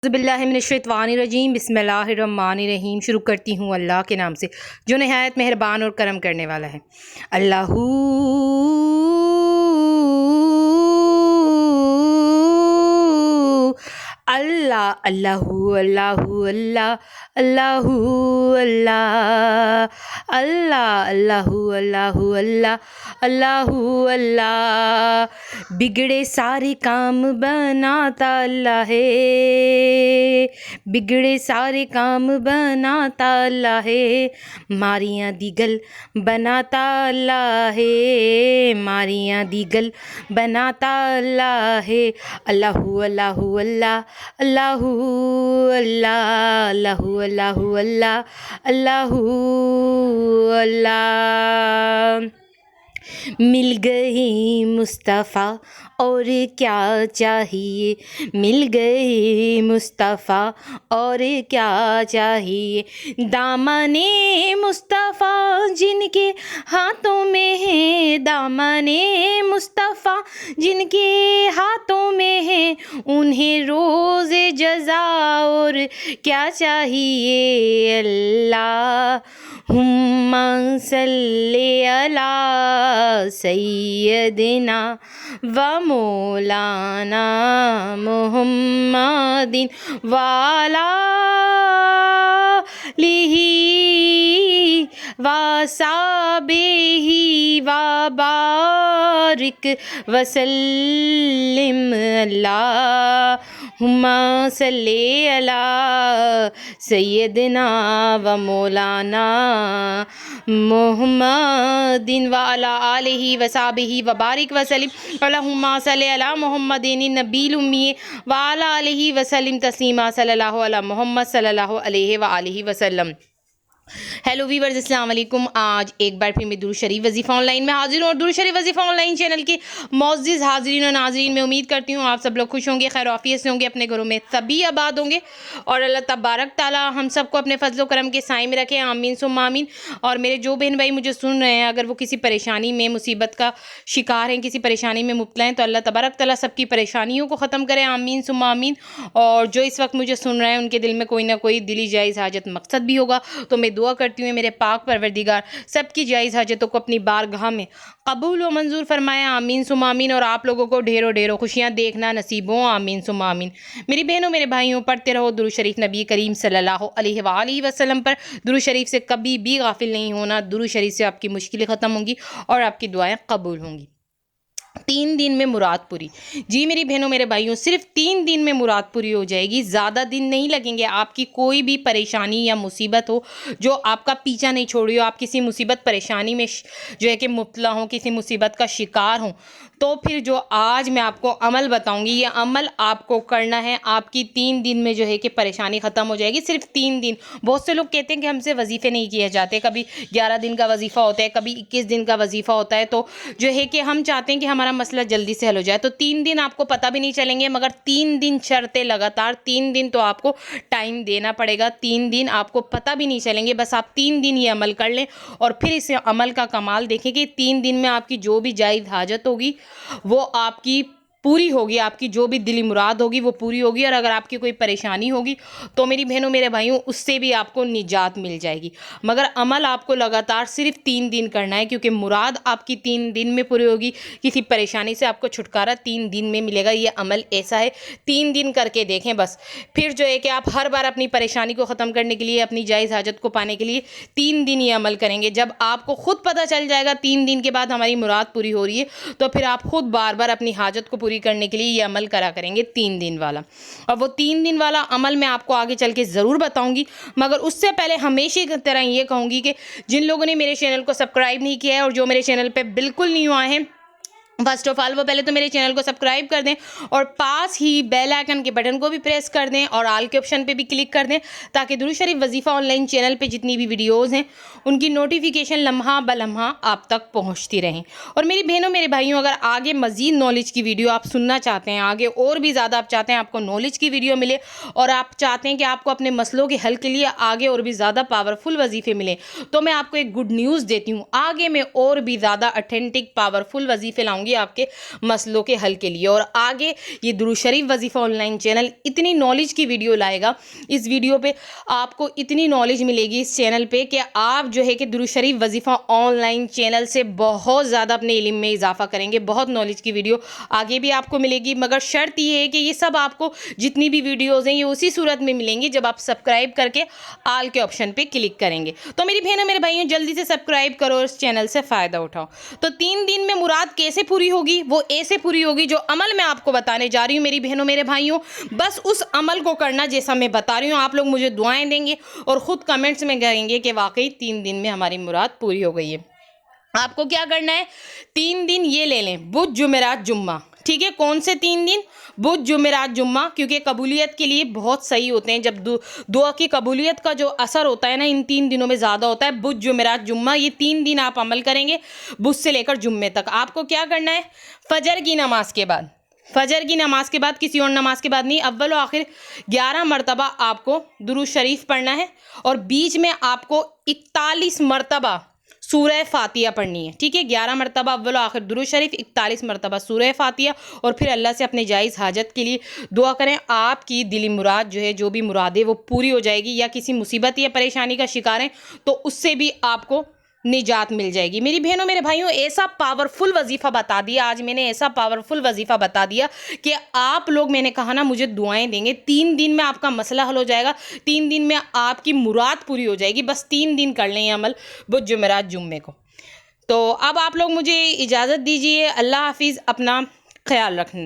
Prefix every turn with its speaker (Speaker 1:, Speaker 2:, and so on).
Speaker 1: औज़ुबिल्लाहिमिनश्शैतानिर्रजीम बिस्मिल्लाहिर्रहमानिर्रहीम। शुरू करती हूँ अल्लाह के नाम से जो नहायत मेहरबान और करम करने वाला है। अल्लाहू अल्लाह अल्लाहू अल्लाहू अल्लाह अल्लाहू अल्लाह अल्लाह अल्लाहू अल्लाहू अल्लाह अल्लाहू अल्लाह। बिगड़े सारे काम बनाता अल्लाह है, बिगड़े सारे काम बनाता अल्लाह है। मारियां दिगल बनाता अल्लाह है, मारियां दिगल बनाता अल्लाह है। अल्लाहू अल्लाहू अल्लाह अल्लाहू अल्लाह अल्लाहू अल्लाहू अल्लाह अल्लाहू अल्लाह। मिल गए मुस्तफ़ा और क्या चाहिए, मिल गए मुस्तफ़ा और क्या चाहिए। दामने मुस्तफ़ा जिनके हाथों में है, दामने मुस्तफ़ा जिनके हाथों में है, उन्हें रोज़े जज़ा और क्या चाहिए। अल्लाहुम्मा सल्ली अला सय्यदिना व मौलाना मुहम्मदिन वाला लिही वसाबिही वबारिक वसल्लिम। अल्लाहुम्मा सल्ली अला सय्यदिना व मौलाना मुहम्मदिन वाला आलिही वसाबिही वबारिक वसल्लिम। अल्लाहुम्मा सल्ली अला मुहम्मदिन नबील उम्मी वाला आलिही वसल्लिम तस्लीमा। सल्लल्लाहु अला मुहम्मद सल्लल्लाहु अलैहि व आलिही वसल्लम। हेलो वीवर्स, अस्सलाम वालेकुम। आज एक बार फिर मैं दुरूद शरीफ वजीफ़ा ऑनलाइन में हाजिर हूँ और दुरूद शरीफ वजीफ़ा ऑनलाइन चैनल के मौजूद हाजिरीन और नाजरीन में उम्मीद करती हूँ आप सब लोग खुश होंगे, खैर आफियत से होंगे, अपने घरों में सभी आबाद होंगे और अल्लाह तबारक ताला हम सबको अपने फजल करम के साए में रखें। आमीन सुम्मा आमीन। और मेरे जो बहन भाई मुझे सुन रहे हैं, अगर वो किसी परेशानी में, मुसीबत का शिकार हैं, किसी परेशानी में मुब्तला हैं, तो अल्लाह तबारक ताला सबकी परेशानियों को ख़त्म करें। आमीन सुम्मा आमीन। और जो इस वक्त मुझे सुन रहे हैं, उनके दिल में कोई ना कोई दिली जायज़ हाजत मकसद भी होगा, तो मैं दुआ करती हूँ मेरे पाक परवरदिगार सबकी जायज़ हाजतों को अपनी बारगाह में कबूल व मंजूर फरमाए। आमीन सुम्मा आमीन। और आप लोगों को ढेरों ढेरों खुशियाँ देखना नसीब हो। आमीन सुम्मा आमीन। मेरी बहनों मेरे भाइयों, पढ़ते रहो दुरूद शरीफ नबी करीम सल्लल्लाहु अलैहि वसल्लम पर। दुरूद शरीफ से कभी भी गाफिल नहीं होना। दुरूद शरीफ से आपकी मुश्किलें ख़त्म होंगी और आपकी दुआएं कबूल होंगी। 3 दिन में मुराद पूरी। जी मेरी बहनों मेरे भाइयों, सिर्फ 3 दिन में मुराद पूरी हो जाएगी, ज़्यादा दिन नहीं लगेंगे। आपकी कोई भी परेशानी या मुसीबत हो जो आपका पीछा नहीं छोड़ रही हो, आप किसी मुसीबत परेशानी में जो है कि मुब्तला हो, किसी मुसीबत का शिकार हो, तो फिर जो आज मैं आपको अमल बताऊंगी, ये अमल आपको करना है। आपकी 3 दिन में जो है कि परेशानी ख़त्म हो जाएगी। सिर्फ 3 दिन। बहुत से लोग कहते हैं कि हमसे वजीफ़े नहीं किए जाते, कभी 11 दिन का वजीफ़ा होता है, कभी 21 दिन का वजीफ़ा होता है, तो जो है कि हम चाहते हैं कि हमारा मसला जल्दी से हल हो जाए। तो 3 दिन आपको पता भी नहीं चलेंगे, मगर 3 दिन शर्ते लगातार 3 दिन तो आपको टाइम देना पड़ेगा। 3 दिन आपको पता भी नहीं चलेंगे, बस आप 3 दिन ये अमल कर लें और फिर इस अमल का कमाल देखें कि 3 दिन में आपकी जो भी जायज़ हाजत होगी वो आपकी पूरी होगी, आपकी जो भी दिली मुराद होगी वो पूरी होगी। और अगर आपकी कोई परेशानी होगी तो मेरी बहनों मेरे भाइयों, उससे भी आपको निजात मिल जाएगी। मगर अमल आपको लगातार सिर्फ 3 दिन करना है, क्योंकि मुराद आपकी 3 दिन में पूरी होगी। किसी परेशानी से आपको छुटकारा 3 दिन में मिलेगा। ये अमल ऐसा है, 3 दिन करके देखें बस। फिर जो है कि आप हर बार अपनी परेशानी को ख़त्म करने के लिए, अपनी जायज़ हाजत को पाने के लिए 3 दिन ये अमल करेंगे। जब आपको ख़ुद पता चल जाएगा 3 दिन के बाद हमारी मुराद पूरी हो रही है, तो फिर आप ख़ुद बार बार अपनी हाजत को पूरी करने के लिए ये अमल करा करेंगे 3 दिन वाला। और वो 3 दिन वाला अमल मैं आपको आगे चल के ज़रूर बताऊंगी, मगर उससे पहले हमेशा की तरह ये कहूँगी कि जिन लोगों ने मेरे चैनल को सब्सक्राइब नहीं किया है और जो मेरे चैनल पे बिल्कुल न्यू आए हैं, फर्स्ट ऑफ ऑल वो पहले तो मेरे चैनल को सब्सक्राइब कर दें और पास ही बेल आइकन के बटन को भी प्रेस कर दें और आल के ऑप्शन पे भी क्लिक कर दें, ताकि दुरूद शरीफ वजीफ़ा ऑनलाइन चैनल पे जितनी भी वीडियोस हैं उनकी नोटिफिकेशन लम्हा बलम्हा आप तक पहुंचती रहें। और मेरी बहनों मेरे भाइयों, अगर आगे मज़ीद नॉलेज की वीडियो आप सुनना चाहते हैं, आगे और भी ज़्यादा आप चाहते हैं आपको नॉलेज की वीडियो मिले और आप चाहते हैं कि आपको अपने मसलों के हल के लिए आगे और भी ज़्यादा पावरफुल वजीफ़े मिले, तो मैं आपको एक गुड न्यूज़ देती हूँ। आगे मैं और भी ज़्यादा ऑथेंटिक पावरफुल वजीफ़े लाऊँगी बताऊंगी आपके मसलों के हल के लिए। और आगे ये दुरूद शरीफ वजीफ़ा ऑनलाइन चैनल इतनी नॉलेज की वीडियो लाएगा, इस वीडियो पे आपको इतनी नॉलेज मिलेगी इस चैनल पे कि आप जो है कि दुरूद शरीफ वजीफ़ा ऑनलाइन चैनल से बहुत ज़्यादा अपने इल्म में इजाफा करेंगे। बहुत नॉलेज की वीडियो आगे भी आपको मिलेगी, मगर शर्त ये है कि ये सब आपको जितनी भी वीडियोज़ हैं ये उसी सूरत में मिलेंगी जब आप सब्सक्राइब करके आल के ऑप्शन पे क्लिक करेंगे। तो मेरी बहनों मेरे भाइयों, जल्दी से सब्सक्राइब करो और इस चैनल से फ़ायदा उठाओ। तो 3 दिन में मुराद कैसे पूरी होगी? वो ऐसे पूरी होगी जो अमल मैं आपको बताने जा रही हूँ मेरी बहनों मेरे भाइयों। बस उस अमल को करना जैसा मैं बता रही हूँ। आप लोग मुझे दुआएं देंगे और ख़ुद कमेंट्स में कहेंगे कि वाकई 3 दिन में हमारी मुराद पूरी हो गई है। आपको क्या करना है, 3 दिन ये ले लें, बुध जुमेरात जुम्मा। ठीक है, कौन से 3 दिन? बुध जुमेरात जुम्मा, क्योंकि कबूलियत के लिए बहुत सही होते हैं। जब दुआ की कबूलियत का जो असर होता है ना, इन 3 दिनों में ज़्यादा होता है। बुध जुमेरात जुम्मा, ये 3 दिन आप अमल करेंगे, बुध से लेकर जुम्मे तक। आपको क्या करना है, फजर की नमाज के बाद, फजर की नमाज के बाद, किसी और नमाज के बाद नहीं, अव्वल और आखिर 11 मरतबा आपको दुरूद शरीफ पढ़ना है और बीच में आपको 41 मरतबा सूरह फातिहा पढ़नी है। ठीक है, 11 मरतबा अव्वल और आखिर दुरूद शरीफ, 41 मरतबा सूरह फातिहा, और फिर अल्लाह से अपने जायज़ हाजत के लिए दुआ करें। आपकी दिली मुराद जो है, जो भी मुरादें वो पूरी हो जाएगी। या किसी मुसीबत या परेशानी का शिकार हैं तो उससे भी आपको निजात मिल जाएगी। मेरी बहनों मेरे भाइयों, ऐसा पावरफुल वजीफ़ा बता दिया आज मैंने, ऐसा पावरफुल वजीफ़ा बता दिया कि आप लोग, मैंने कहा ना, मुझे दुआएं देंगे। 3 दिन में आपका मसला हल हो जाएगा, 3 दिन में आपकी मुराद पूरी हो जाएगी। बस 3 दिन कर लें अमल, बुध जुमेरात जुम्मे को। तो अब आप लोग मुझे इजाज़त दीजिए। अल्लाह हाफिज़, अपना ख्याल रखना।